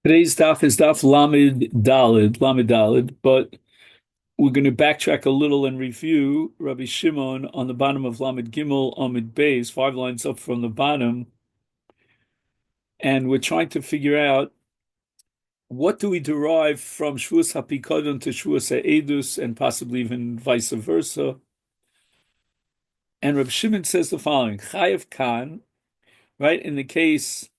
Today's daf is daf Lamed Dalid, but we're going to backtrack a little and review Rabbi Shimon on the bottom of Lamed Gimel Amid Beis, 5 lines up from the bottom, and we're trying to figure out what do we derive from Shavuos HaPikadon to Shavuos HaEdus, and possibly even vice versa. And Rabbi Shimon says the following: Chayev Kan, right? In the case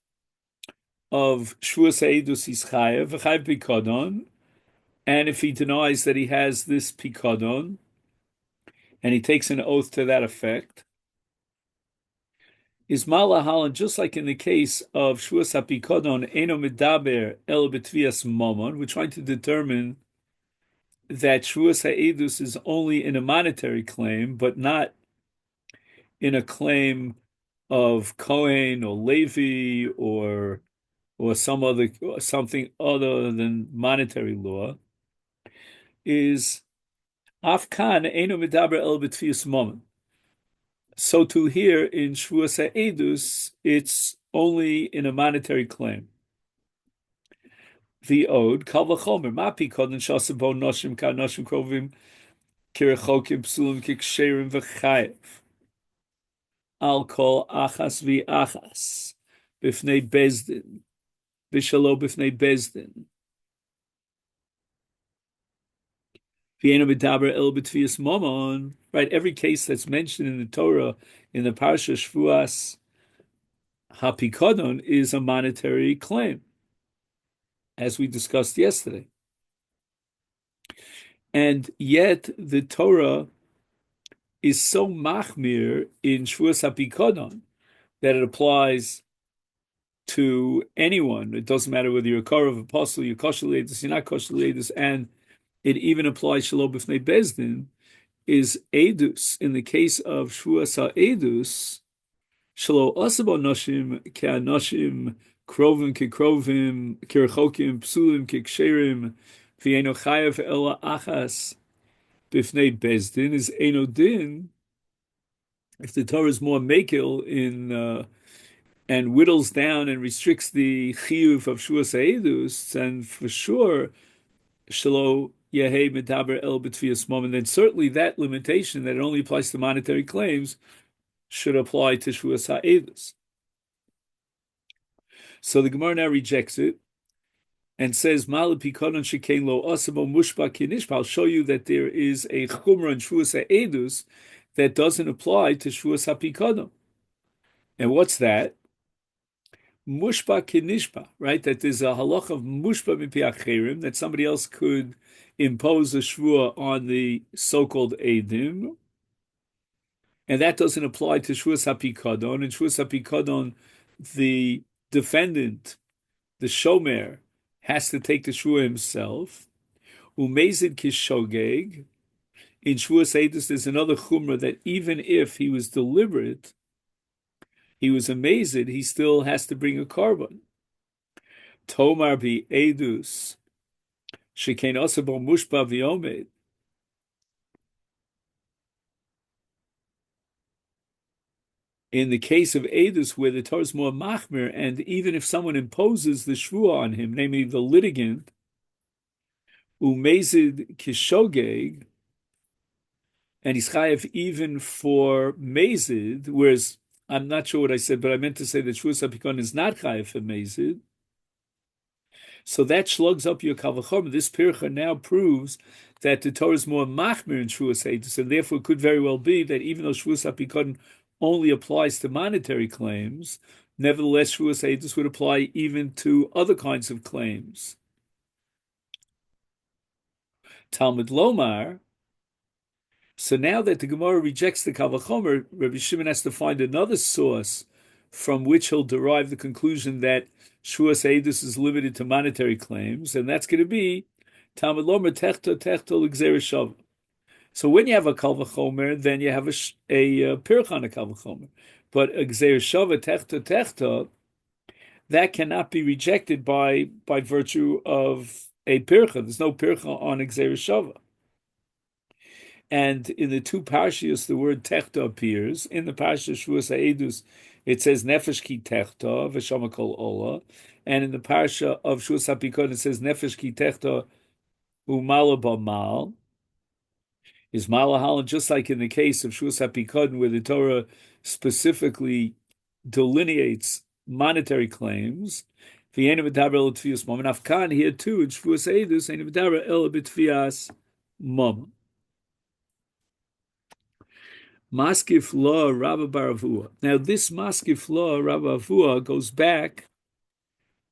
of Shavuos HaEdus, he's Chayev, Chayev Pikadon. And if he denies that he has this pikadon, and he takes an oath to that effect, is malahalan, just like in the case of Shavuos HaPikadon, eno medaber el betvias momon. We're trying to determine that Shavuos HaEdus is only in a monetary claim, but not in a claim of Kohen or Levi or something other than monetary law. Is Afkan eno medaber el betvias momon. So to here in Shavuos HaEdus, it's only in a monetary claim. The ode, Kal v'chomer, ma pikadon shasabo noshim ka noshim krovim kirechokim psulim kiksherim v'chayev. Al kol achas v'achas b'fnei bezdin, v'shalo b'fnei bezdin. V'yeno b'daber el b'tvias momon. Right, every case that's mentioned in the Torah, in the Parsha Shavuos HaPikadon, is a monetary claim, as we discussed yesterday. And yet the Torah is so machmir in Shavuos HaPikadon that it applies to anyone. It doesn't matter whether you're a Korov, apostle, you're kosher leidus, you're not kosher leidus, and it even applies shalom b'fnei bezdin, is edus. In the case of Shavuos HaEdus, shalo asabo noshim ke'anoshim krovim kekrovim kirchokim psulim keksherim v'yeno chayev ela achas b'fnei bezdin is eno din. If the Torah is more makil in and whittles down and restricts the chiyuv of Shavuos HaEdus, then for sure shalo yehei medaber el b'tvias momon, then certainly that limitation that it only applies to monetary claims should apply to Shavuos HaEdus. So the Gemara now rejects it and says, Mal pikadon shekein lo asabo mushba kinishba. I'll show you that there is a chumrah in Shavuos HaEdus that doesn't apply to Shavuos HaPikadon. And what's that? Mushba kinishba, right? That there's a halach of mushba mipi acherim, that somebody else could impose a shvua on the so-called edim, and that doesn't apply to Shavuos HaPikadon. In Shavuos HaPikadon, the defendant, the shomer, has to take the shvua himself. Umezid kishogeg. In Shavuos HaEdus, there's another chumrah that even if he was deliberate, he was amazed, he still has to bring a carbon. Tomar bi edus, shekein asabo mushba v'yomed. In the case of edus, where the Torah is more machmir, and even if someone imposes the shvua on him, namely the litigant, umezid kishogeg, and he's chayev even for mezid, whereas I'm not sure what I said, but I meant to say that Shavuos HaPikadon is not chayev for mezid. So that slugs up your kal v'chomer. This pircha now proves that the Torah is more machmir in Shavuos HaEdus, and therefore it could very well be that even though Shavuos HaPikadon only applies to monetary claims, nevertheless Shavuos HaEdus would apply even to other kinds of claims. Talmud Lomar. So now that the Gemara rejects the kal v'chomer, Rabbi Shimon has to find another source from which he'll derive the conclusion that Shavuos HaEdus is limited to monetary claims, and that's going to be Talmud Lomar techto l'gzeira shava. So when you have a kal v'chomer, then you have a pircha on a kal v'chomer. But a gzeira shava techto, that cannot be rejected by virtue of a pircha. There's no pircha on a gzeira shava. And in the two parshios, the word techta appears. In the parsha Shavuos HaEdus, it says Nefesh ki techta v'shama kol ola, and in the parsha of Shavuos HaPikon it says Nefesh ki techta u'mala b'mal. Is malahal, just like in the case of Shavuos HaPikon, where the Torah specifically delineates monetary claims. V'yein v'daber el tfias mom. And Afkan here too in Shavuos Eidus ein v'daber el b'tfias mom. Maskif law Rabba Baravua. Now this Maskif law Rabba Baravua goes back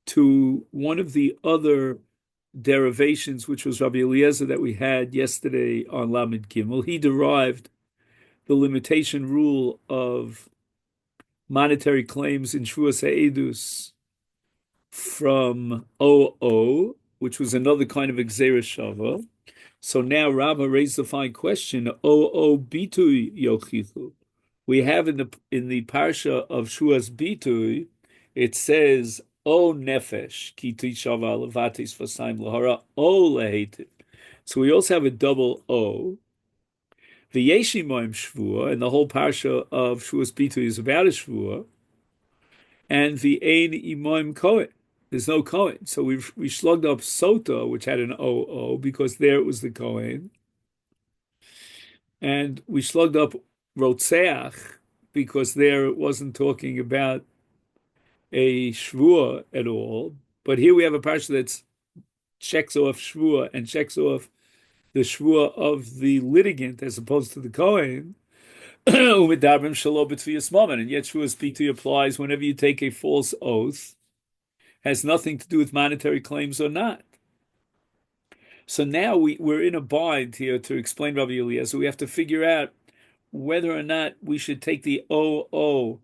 to one of the other derivations, which was Rabbi Eliezer that we had yesterday on Lamed Gimel. He derived the limitation rule of monetary claims in Shavuos Eidus from OO, which was another kind of Gzeira Shava. So now Rama raised the fine question: OO Bitui Yochichu. We have in the parsha of Shavuos Bitui, it says O Nefesh Ki Tishava Levatis Vasaim Lahara O Lehetiv. So we also have a double O. The Yeshimoim Shvua, and the whole parsha of Shavuos Bitui is about a Shvua, and the Ein Imoim Kohen. There's no Kohen. So we slugged up Sota, which had an OO, because there it was the Kohen. And we slugged up Rotseach, because there it wasn't talking about a Shvua at all. But here we have a parsha that checks off Shvua and checks off the Shvua of the litigant as opposed to the Kohen. And yet Shavuos Bitui applies whenever you take a false oath, has nothing to do with monetary claims or not. So now we're in a bind here to explain Rabbi Eliezer. So we have to figure out whether or not we should take the OO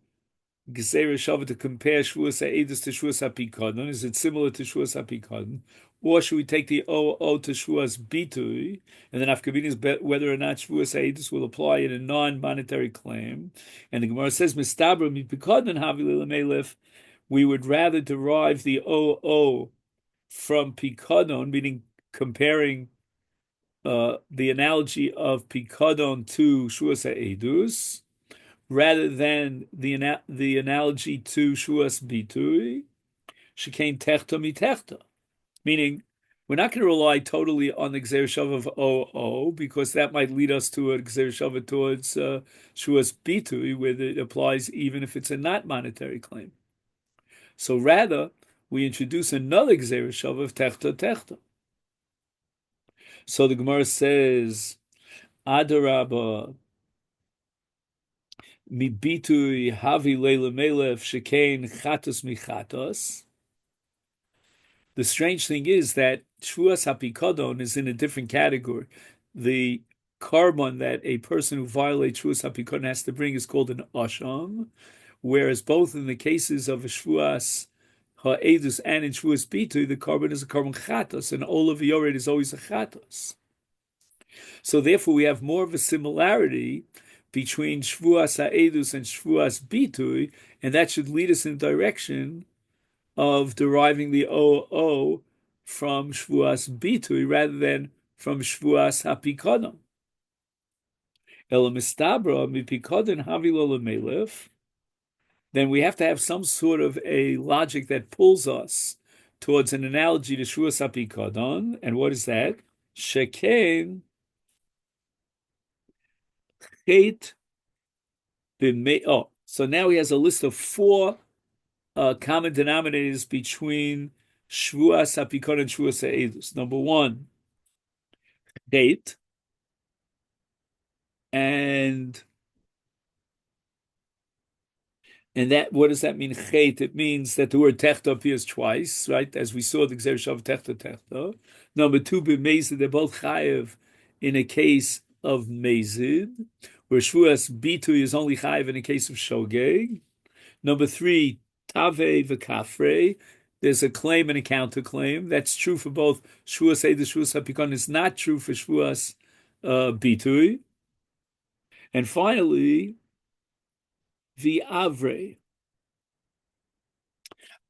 Gzeira Shava to compare Shavuos HaEidus to Shavuos HaPikadon. Is it similar to Shavuos HaPikadon? Or should we take the OO to Shavuos Bitui, and then Afkabin is whether or not Shavuos HaEidus will apply in a non-monetary claim? And the Gemara says, Mistabra Mipikadon Havi L'Melef, we would rather derive the OO from Pikadon, meaning comparing the analogy of Pikadon to Shavuos HaEidus, rather than the analogy to Shavuos Bitui, Shekain Techta Mitechta. Meaning, we're not going to rely totally on the Gzeira Shava of OO, because that might lead us to a Gzeira Shava towards Shavuos Bitui, where it applies even if it's a not monetary claim. So rather, we introduce another Gzeira Shava of Techta Techta. So the Gemara says, Adarabba, Mi bitui havi leila melef shekain chatos michatos. The strange thing is that Shavuos HaPikadon is in a different category. The carbon that a person who violates Shavuos HaPikadon has to bring is called an asham, whereas both in the cases of a Shavuos HaEidus and in Shavuos Bitui, the carbon is a carbon chatos, and Olav Yored is always a chatos. So therefore, we have more of a similarity between Shavuos HaEidus and Shavuos Bitui, and that should lead us in the direction of deriving the OO from Shavuos Bitui rather than from Shavuos HaPikadon. Elamistabra mipikadon havilo lemelef. Then we have to have some sort of a logic that pulls us towards an analogy to Shavuos HaPikadon. And what is that? Shekain chet b'mei. Oh, so now he has a list of four common denominators between Shavuos HaPikadon and Shavuos HaEidus. Number one, date, and that, what does that mean? Chet. It means that the word techta appears twice, right? As we saw the Gzeira Shava techta techta. Number two, b'mezid. They're both chayev in a case of mezid, where Shavuos Bitui is only chayev in a case of shogeg. Number three, tave v'kafre. There's a claim and a counterclaim. That's true for both Shavuos Eidus, Shavuos HaPikadon. It's not true for Shavuos Bitui. And finally, the avre.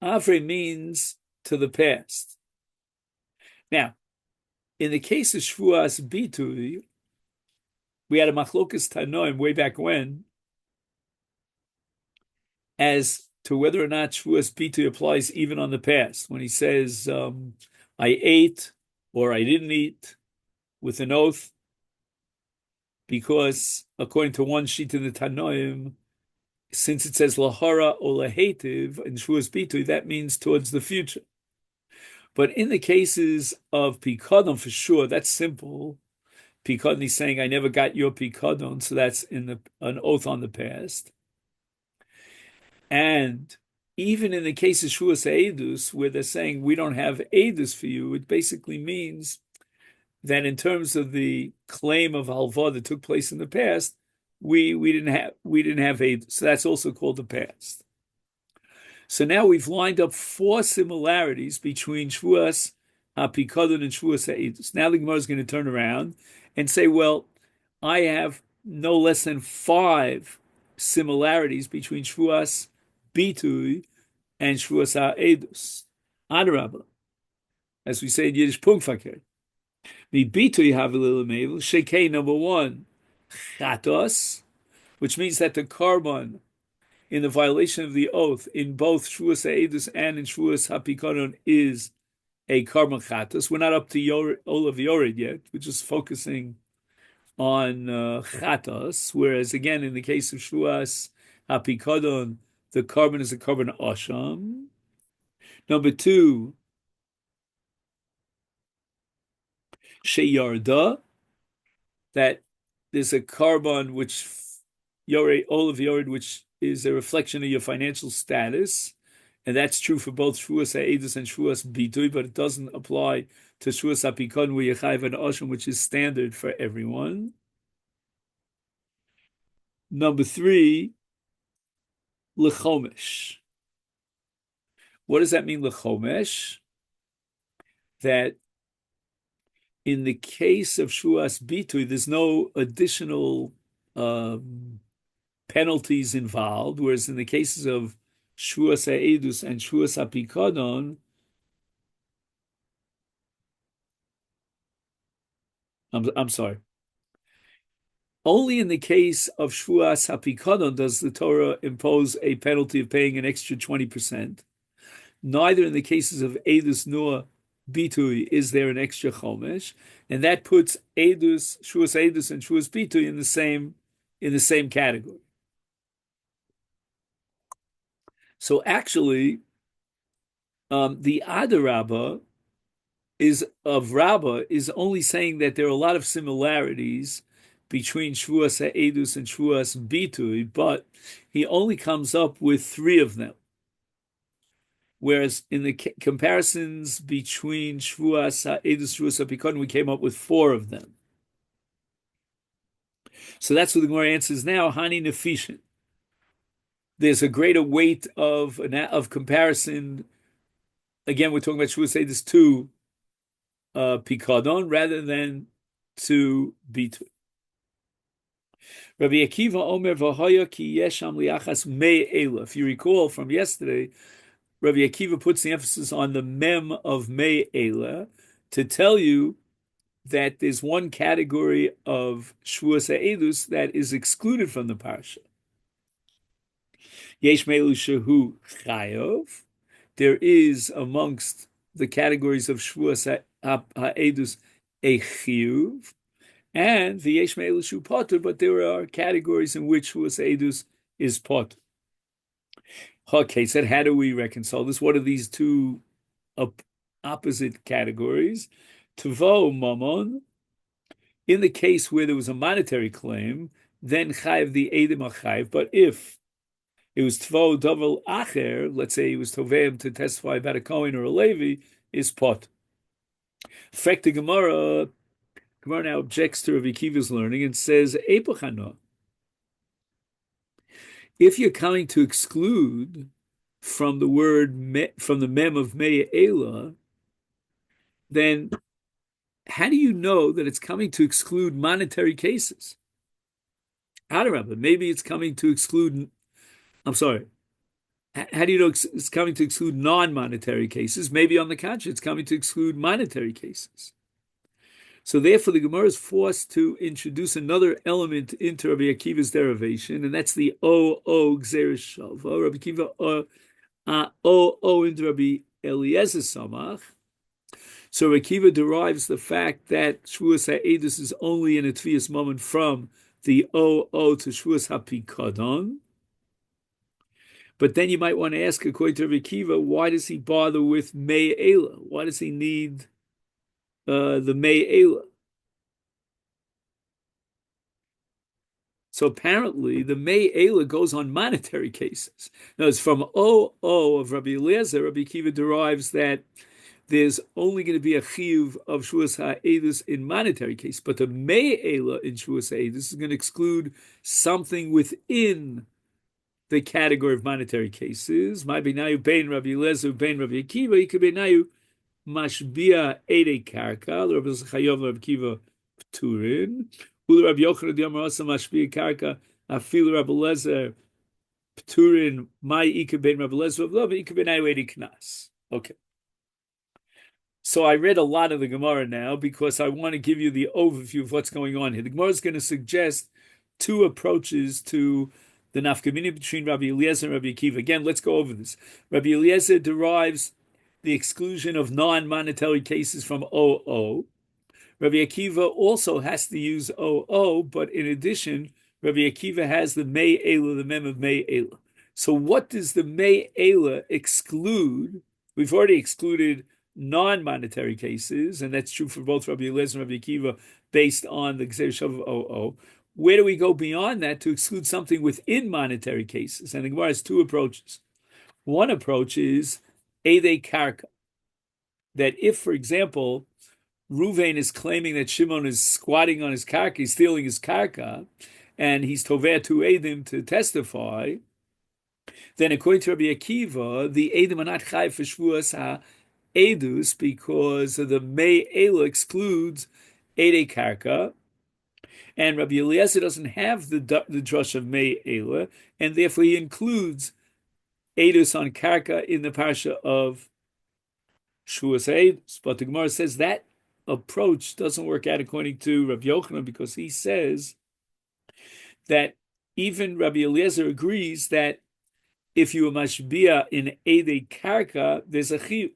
Avre means to the past. Now, in the case of Shavuos Bitui, we had a machlokas tanoim way back when as to whether or not Shavuos Bitui applies even on the past. When he says, I ate or I didn't eat with an oath, because according to one sheet in the Tanoim, since it says lahara or lahetiv in Shavuos Bitui, that means towards the future. But in the cases of Pikadon, for sure, that's simple. Pikadon is saying, I never got your Pikadon, so that's an oath on the past. And even in the case of Shavuos Eidus, where they're saying, we don't have Eidus for you, it basically means that in terms of the claim of halva that took place in the past, we didn't have Eidus. So that's also called the past. So now we've lined up 4 similarities between Shavuos HaPikadon and Shavuos HaEidus. Now the Gemara is going to turn around and say, well, I have no less than 5 similarities between Shavuos Bitui and Shavuos HaEidus. Adarabah, as we say in Yiddish, Punktverkehr. The Bitui Havilil Shekei number 1, Chatos, which means that the korban in the violation of the oath in both Shavuos HaEidus and in Shavuos HaPikadon is a korban chatos. We're not up to Olav Yored yet. We're just focusing on chatos. Whereas again, in the case of Shavuos HaPikadon, the korban is a korban asham. Number 2, sheyarda, that there's a korban which Olav Yored, which is a reflection of your financial status, and that's true for both Shavuos HaEidus and Shavuos Bitui, but it doesn't apply to Shavuos HaPikadon where you chayv an asham, which is standard for everyone. Number 3, lechomesh. What does that mean, lechomesh? That in the case of Shavuos Bitui, there's no additional penalties involved, whereas in the cases of Shavuos HaEidus and Shavuos HaPikadon, I'm sorry. Only in the case of Shavuos HaPikadon does the Torah impose a penalty of paying an extra 20%. Neither in the cases of Eidus nor Bitui is there an extra chomesh, and that puts Shavuos Eidus and Shavuos Bitui in the same category. So actually, the Adarabba of Rabbah is only saying that there are a lot of similarities between Shavuos HaEidus and Shavuos Bitui, but he only comes up with 3 of them. Whereas in the comparisons between Shavuos HaEidus and Shavuos HaPikadon, we came up with 4 of them. So that's what the Gemara answers now. Hani Nefishin. There's a greater weight of comparison. Again, we're talking about Shavuos HaEidus to Pikadon rather than to Bitui. Rabbi Akiva Omer v'hoya ki yesham liachas mei ela. If you recall from yesterday, Rabbi Akiva puts the emphasis on the mem of mei ela to tell you that there's one category of Shavuos HaEidus that is excluded from the parsha. Yesh me'elu shehu chayov. There is amongst the categories of Shavuos HaEidus a chiyuv, and v'yesh me'elu shehu potter, but there are categories in which Shavuos HaEidus is potter. Okay, so how do we reconcile this? What are these 2 opposite categories? Tavo mamon, in the case where there was a monetary claim, then chayiv the edim achayiv. But if it was tvo davel acher, let's say he was toveim to testify about a Kohen or a Levi, is pot. Fact, the Gemara now objects to Rabbi Akiva's learning and says, Epochano, if you're coming to exclude from the word, from the mem of mei ela, then how do you know that it's coming to exclude monetary cases? Adarabah, maybe it's coming to exclude, I'm sorry, how do you know it's coming to exclude non-monetary cases? Maybe on the contrary, it's coming to exclude monetary cases. So therefore, the Gemara is forced to introduce another element into Rabbi Akiva's derivation, and that's the O Gzeres Shava. Rabbi Akiva O into Rabbi Eliezer Samach. So Rabbi Akiva derives the fact that Shavuos HaEdus is only in a Tvias moment from the O to Shavuos HaPikadon. But then you might want to ask, according to Rabbi Akiva, why does he bother with Mei Ela? Why does he need the Mei Ela? So apparently, the Mei Ela goes on monetary cases. Now, it's from O of Rabbi Eliezer. Rabbi Akiva derives that there's only going to be a chiyuv of Shavuos HaEdus in monetary case, but the Mei Ela in Shavuos HaEdus is going to exclude something within the category of monetary cases. My benayu bein Rabbi Eliezer bein Rabbi Akiva. He could be benayu mashbia ede karka. Rabbi Chayav Rabbi Akiva pturin. Ulu Rabbi Yochanan Yomar Asa mashbia karka. Afil Rabbi Eliezer pturin. My ika bein Rabbi Eliezer of love. Ika benayu ede knas. Okay. So I read a lot of the Gemara now because I want to give you the overview of what's going on here. The Gemara is going to suggest two approaches to the nafkamina between Rabbi Eliezer and Rabbi Akiva. Again, let's go over this. Rabbi Eliezer derives the exclusion of non-monetary cases from OO. Rabbi Akiva also has to use OO, but in addition, Rabbi Akiva has the Mei Ela, the mem of Mei Ela. So what does the Mei Ela exclude? We've already excluded non-monetary cases, and that's true for both Rabbi Eliezer and Rabbi Akiva based on the Gzeir Shav of OO. Where do we go beyond that to exclude something within monetary cases? And the Gemara has two approaches. One approach is Ede Karka, that if, for example, Ruvain is claiming that Shimon is squatting on his karka, he's stealing his karka, and he's toveh to Edim to testify, then according to Rabbi Akiva, the Edim are not chai for Shavuos HaEdus because the Mei Ela excludes Ede Karka, and Rabbi Eliezer doesn't have the drush of Mei Ela, and therefore he includes Edus on Karka in the parsha of Shavuos HaEdus. But the Gemara says that approach doesn't work out according to Rabbi Yochanan because he says that even Rabbi Eliezer agrees that if you are mashbia in Ede Karka, there's a chiyuv.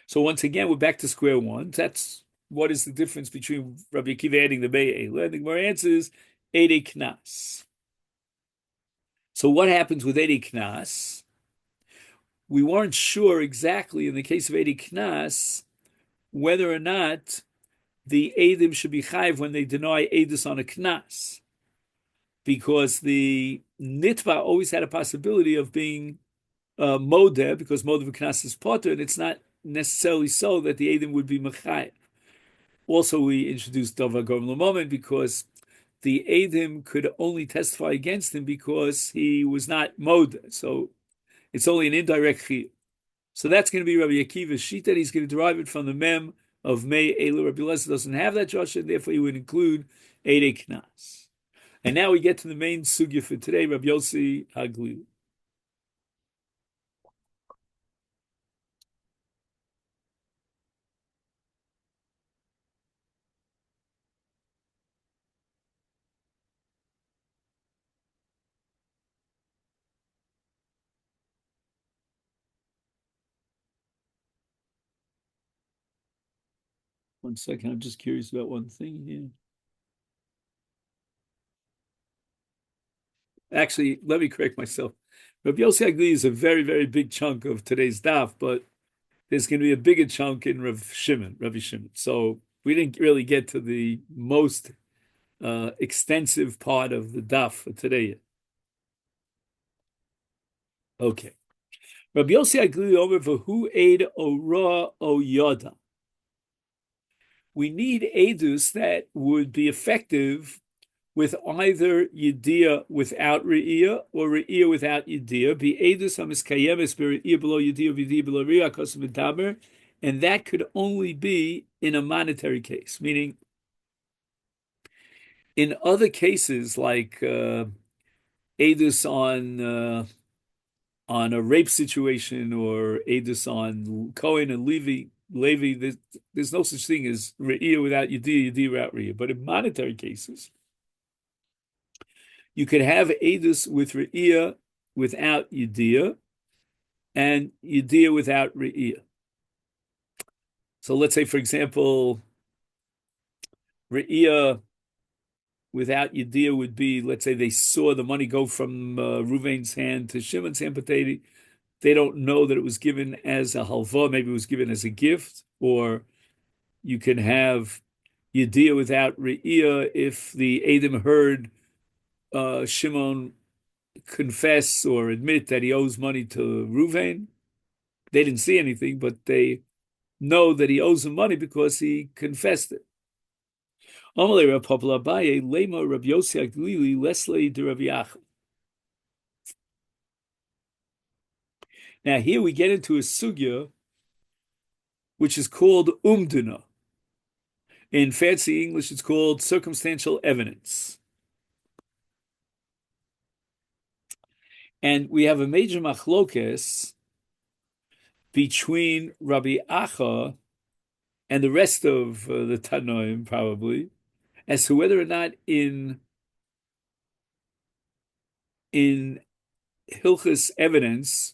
So once again, we're back to square one. That's what is the difference between Rabbi Akiva adding the Mei Ela? And the Gemara answers Ede Knas. So what happens with Ede Knas? We weren't sure exactly in the case of Ede Knas whether or not the Edim should be chayiv when they deny Edus on a Knas, because the Nitva always had a possibility of being Modeh, because Modeh Knas is Potter, and it's not necessarily so that the Edim would be Mechayiv. Also, we introduced Dava Gorm Lamomen because the Edim could only testify against him because he was not Modeh, so it's only an indirect chiyuv. So that's going to be Rabbi Akiva's shita, and he's going to derive it from the mem of Mei Ela. Rabbi Eliezer doesn't have that drasha, and therefore he would include Ede Knas. And now we get to the main sugya for today, Rabbi Yossi Hagli. One second, I'm just curious about one thing here. Actually, let me correct myself. Rabbi Yossi Hagli is a very, very big chunk of today's daf, but there's going to be a bigger chunk in Rabbi Shimon. So we didn't really get to the most extensive part of the daf for today yet. Okay. Rabbi Yossi Hagli over for who aid o ra o yoda. We need edus that would be effective with either yediyah without re'iyah or re'iyah without yediyah. Be edus hamiskayemes bere'iyah below yediyah v'yediyah below re'iyah kosim v'daber, and that could only be in a monetary case, meaning in other cases like edus on a rape situation or edus on Cohen and Levi, Levi, there's no such thing as re'iyah without yediyah, yediyah without re'iyah. But in monetary cases, you could have edus with re'iyah without yediyah and yediyah without re'iyah. So let's say, for example, re'iyah without yediyah would be, let's say they saw the money go from Ruvain's hand to Shimon's hand, but they don't know that it was given as a halva, maybe it was given as a gift, or you can have yediyah without re'iyah if the Edom heard Shimon confess or admit that he owes money to Ruvain. They didn't see anything, but they know that he owes him money because he confessed it. Now here we get into a sugya which is called umduna. In fancy English, it's called circumstantial evidence. And we have a major machlokes between Rabbi Acha and the rest of the Tanoim, probably, as to whether or not in Hilchus evidence,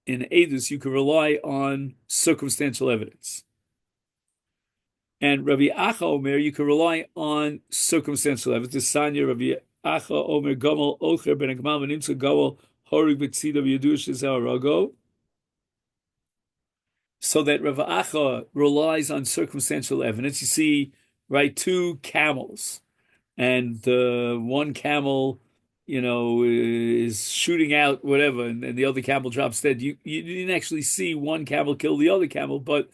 in Edus, you can rely on circumstantial evidence. And Rabbi Acha Omer, you can rely on circumstantial evidence. Sanya Rabbi Acha Omer Gomel Ocher Ben Agmal Venimsa Gowel Horig Betzida V'Yedush Rago. So that Rabbi Acha relies on circumstantial evidence. You see, right, two camels, and one camel, is shooting out whatever, and the other camel drops dead. You didn't actually see one camel kill the other camel, but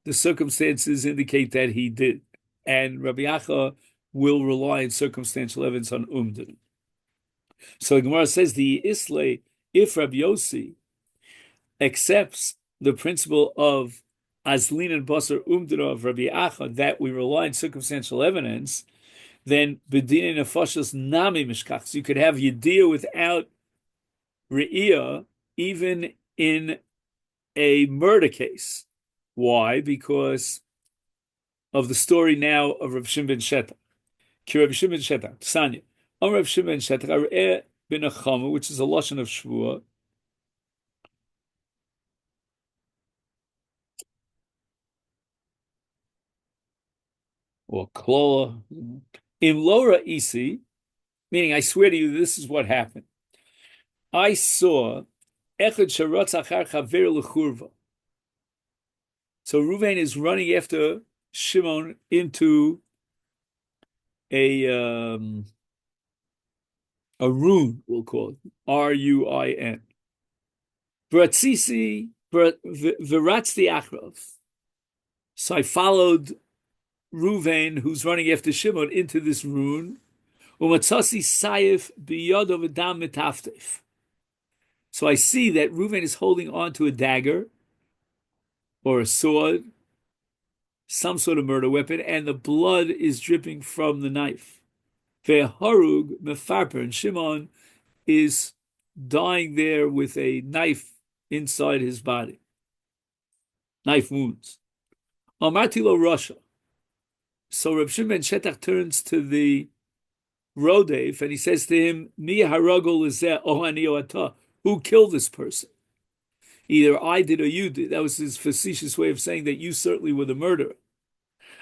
the circumstances indicate that he did. And Rabbi Acha will rely on circumstantial evidence on Umdin. So the Gemara says the Islay, if Rabbi Yossi accepts the principle of Azlin and Basar Umdin of Rabbi Acha, that we rely on circumstantial evidence, then Bedin Nefashos Nami Mishkach. So you could have Yediyah without Re'iyah, even in a murder case. Why? Because of the story now of Rav Shimon ben Shetach. Ki Rav Shimon ben Shetach, Sanya. Rav Shimon ben Shetach, Ar'eh ben Achama, which is a lashon of Shavuos. Or Klola. In Lora Isi, meaning I swear to you, this is what happened. I saw Echad Sharatz Achar Chaver L'Churva. So Ruvain is running after Shimon into a rune, we'll call it, Ruin. V'ratzisi v'ratzti achrav. So I followed Ruvain, who's running after Shimon, into this rune. Umatzasi sayif biyado v'dam mitaftef. So I see that Ruvain is holding on to a dagger or a sword, some sort of murder weapon, and the blood is dripping from the knife. Ve'harug mefarper, and Shimon is dying there with a knife inside his body. Knife wounds. Amarti lo Russia. So Reb Shimon ben Shetach turns to the Rodef and he says to him, Mi haragol lezeh o ani o ata. Who killed this person? Either I did or you did. That was his facetious way of saying that you certainly were the murderer.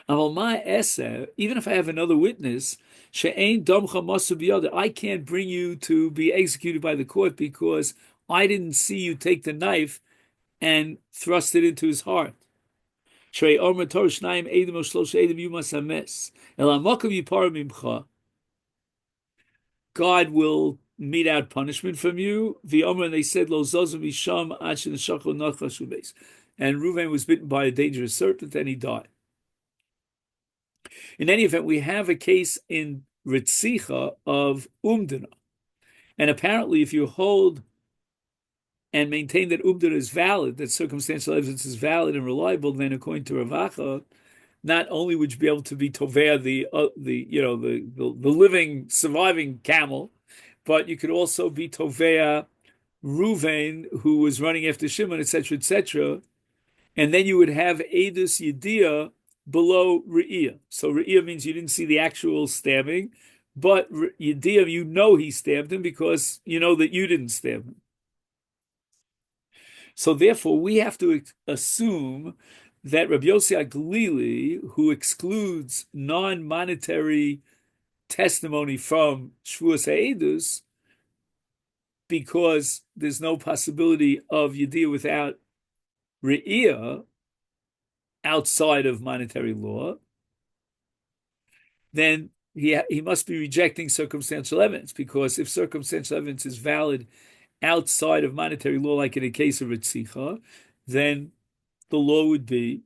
Even if I have another witness, I can't bring you to be executed by the court because I didn't see you take the knife and thrust it into his heart. God will mete out punishment from you. And they said, and Reuven was bitten by a dangerous serpent and he died. In any event, we have a case in Ritzicha of Umdana. And apparently, if you hold and maintain that Umdana is valid, that circumstantial evidence is valid and reliable, then according to Rav Acha, not only would you be able to be tovea the living, surviving camel, but you could also be tovea Ruvain, who was running after Shimon, etc., etc., And then you would have Edus Yediyah below Re'iyah. So Re'iyah means you didn't see the actual stabbing, but Yediyah, you know he stabbed him because you know that you didn't stab him. So therefore, we have to assume that Rabbi Yossi Aglili, who excludes non-monetary testimony from Shavuos HaEdus, because there's no possibility of Yediyah without Re'iyah outside of monetary law, then he must be rejecting circumstantial evidence, because if circumstantial evidence is valid outside of monetary law, like in a case of Ritzicha, then the law would be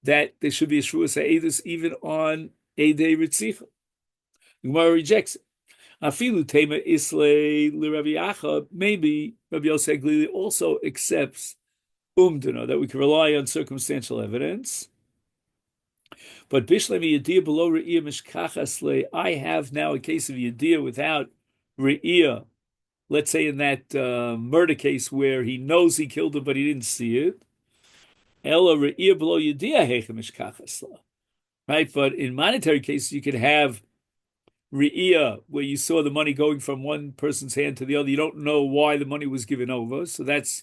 that there should be a Shavuos HaEdus even on a day Ritzicha. The Gemara rejects it. Afilu tema islay l'Rabbi Acha, maybe Rabbi Yosef Glili also accepts umdana, that we can rely on circumstantial evidence. But bishlemi yediyah below re'iyah mishkachas, I have now a case of yediyah without re'iyah. Let's say in that murder case where he knows he killed him but he didn't see it. Ella re'iyah below yediyah hecha mishkachas, right? But in monetary cases, you could have Re'iyah, where you saw the money going from one person's hand to the other. You don't know why the money was given over. So that's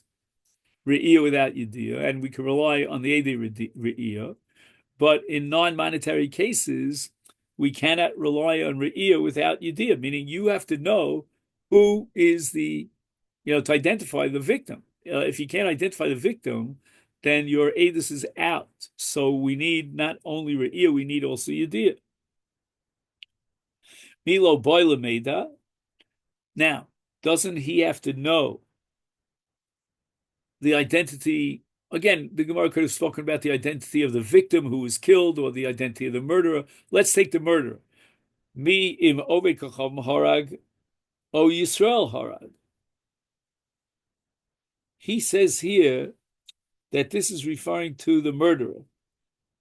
Re'iyah without Yediyah. And we can rely on the Eidei Re'iyah. But in non-monetary cases, we cannot rely on Re'iyah without Yediyah, meaning you have to know who is to identify the victim. If you can't identify the victim, then your Eidus is out. So we need not only Re'iyah, we need also Yediyah. Milo Boila Meida. Now, doesn't he have to know the identity? Again, the Gemara could have spoken about the identity of the victim who was killed or the identity of the murderer. Let's take the murderer. Mi im ovekacham harag o Yisrael harag. He says here that this is referring to the murderer.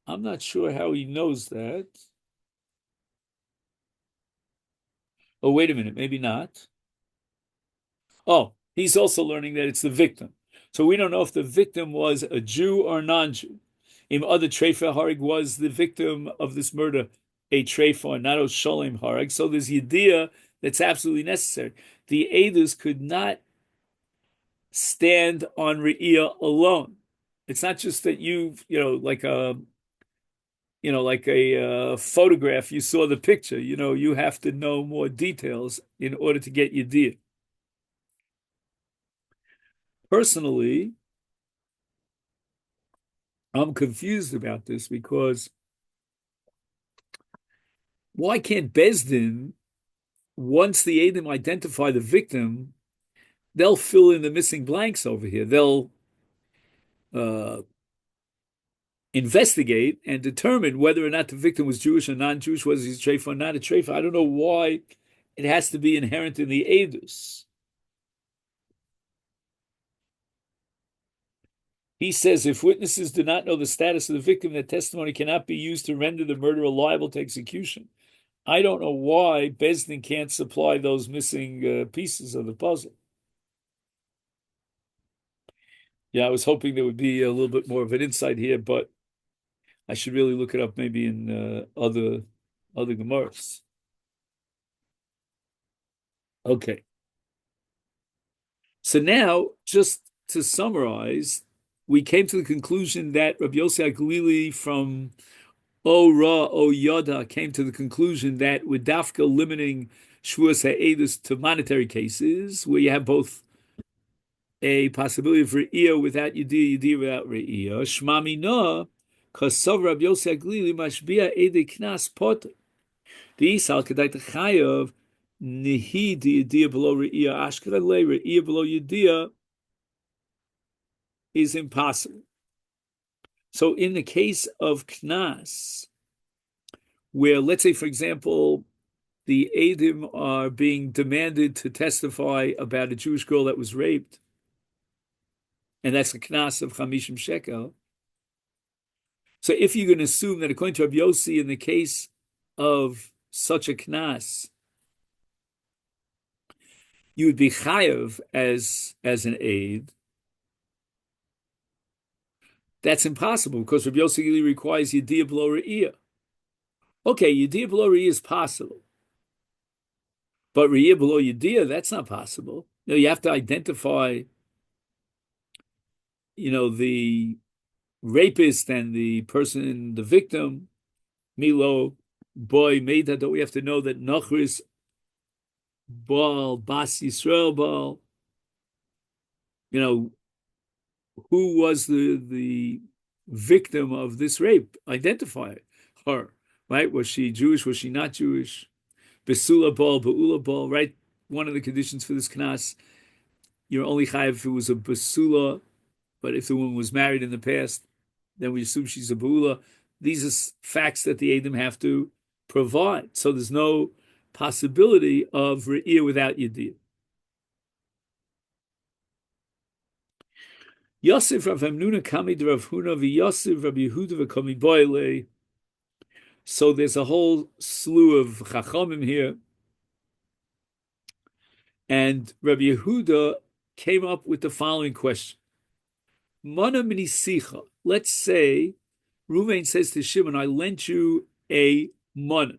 I'm not sure how he knows that. Oh, wait a minute, maybe not. Oh, he's also learning that it's the victim. So we don't know if the victim was a Jew or non-Jew. Im other Treifa Harig, was the victim of this murder a Treifa, not a Sholem Harig. So there's Yediyah that's absolutely necessary. The Eidus could not stand on Re'iyah alone. It's not just that like a photograph, you saw the picture. You have to know more details in order to get Yediyah. Personally, I'm confused about this, because why can't Bezdin, once the Eidim identify the victim, they'll fill in the missing blanks over here. They'll uh, investigate and determine whether or not the victim was Jewish or non-Jewish, was he a treifa or not a treifa. I don't know why it has to be inherent in the Eidus. He says, if witnesses do not know the status of the victim, their testimony cannot be used to render the murderer liable to execution. I don't know why Bezdin can't supply those missing pieces of the puzzle. Yeah, I was hoping there would be a little bit more of an insight here, but I should really look it up maybe in other Gemaras. Okay. So now, just to summarize, we came to the conclusion that Rabbi Yossi Aglili from O Ra O Yada came to the conclusion that with Dafka limiting Shavuos HaEdus to monetary cases, where you have both a possibility of Re'iyah without Yediyah, Yediyah without Re'iyah, Shma Mina, Kasav Rabbi Yossi Aglili Mashbia Ede Knas Potter. The Isal Kedai Techayav Nihi Yediyah below Re'iyah, Ashkara Le Re'iyah below Yediyah is impossible. So in the case of Knas, where, let's say, for example, the Eidim are being demanded to testify about a Jewish girl that was raped, and that's a Knas of Chamishim Shekel. So if you're going to assume that according to Rabbi Yossi, in the case of such a Knas, you would be chayav as an aid, That's impossible because Rabbi Yossi Gili requires Yediyah below Re'iyah. Okay, Yediyah below Re'iyah is possible. But Re'iyah below Yediyah, that's not possible. You have to identify, the rapist and the person, the victim, Milo, boy, Meida, don't we have to know that Nachris, Baal, Bas Yisrael, Baal, who was the victim of this rape? Identify her, right? Was she Jewish? Was she not Jewish? Besula Baal, Beula Baal, right? One of the conditions for this knas, you're only chayav if it was a Besula, but if the woman was married in the past, then we assume she's a Beula. These are facts that the Edom have to provide. So there's no possibility of Re'iyah without Yediyah. Yosef Rav Hamnuna Kami Rav Huna v'Yosef Rav Yehuda v'Komi Boile. So there's a whole slew of Chachamim here. And Rabbi Yehuda came up with the following question. Mana mini sicha. Let's say Ruvain says to Shimon, I lent you a mana.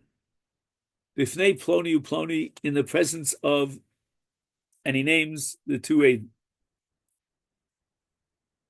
Bifnei ploni uploni, in the presence of, and he names the two Aiden.